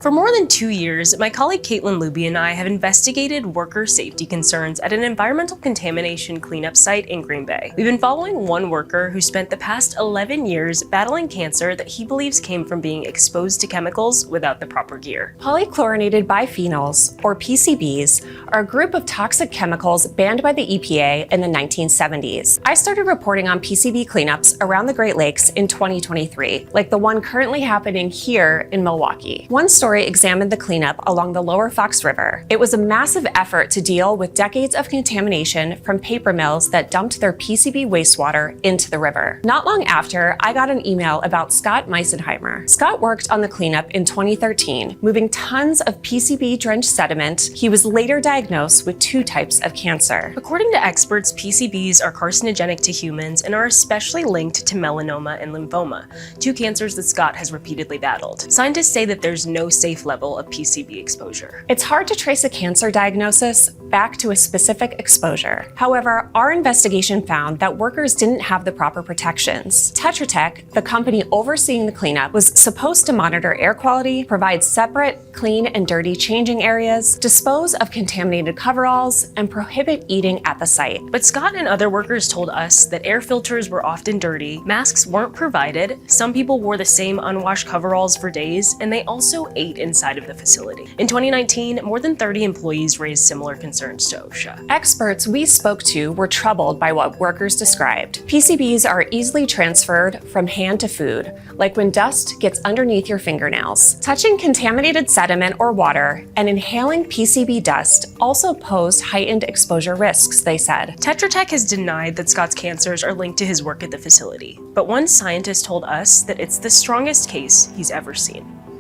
For more than 2 years, my colleague Caitlin Luby and I have investigated worker safety concerns at an environmental contamination cleanup site in Green Bay. We've been following one worker who spent the past 11 years battling cancer that he believes came from being exposed to chemicals without the proper gear. Polychlorinated biphenyls, or PCBs, are a group of toxic chemicals banned by the EPA in the 1970s. I started reporting on PCB cleanups around the Great Lakes in 2023, like the one currently happening here in Milwaukee. One story examined the cleanup along the Lower Fox River. It was a massive effort to deal with decades of contamination from paper mills that dumped their PCB wastewater into the river. Not long after, I got an email about Scott Meisenheimer. Scott worked on the cleanup in 2013, moving tons of PCB-drenched sediment. He was later diagnosed with 2 types of cancer. According to experts, PCBs are carcinogenic to humans and are especially linked to melanoma and lymphoma, 2 cancers that Scott has repeatedly battled. Scientists say that there's no safe level of PCB exposure. It's hard to trace a cancer diagnosis back to a specific exposure. However, our investigation found that workers didn't have the proper protections. Tetra Tech, the company overseeing the cleanup, was supposed to monitor air quality, provide separate clean and dirty changing areas, dispose of contaminated coveralls, and prohibit eating at the site. But Scott and other workers told us that air filters were often dirty, masks weren't provided, some people wore the same unwashed coveralls for days, and they also ate inside of the facility. In 2019, more than 30 employees raised similar concerns to OSHA. Experts we spoke to were troubled by what workers described. PCBs are easily transferred from hand to food, like when dust gets underneath your fingernails. Touching contaminated sediment or water and inhaling PCB dust also posed heightened exposure risks, they said. Tetra Tech has denied that Scott's cancers are linked to his work at the facility, but one scientist told us that it's the strongest case he's ever seen.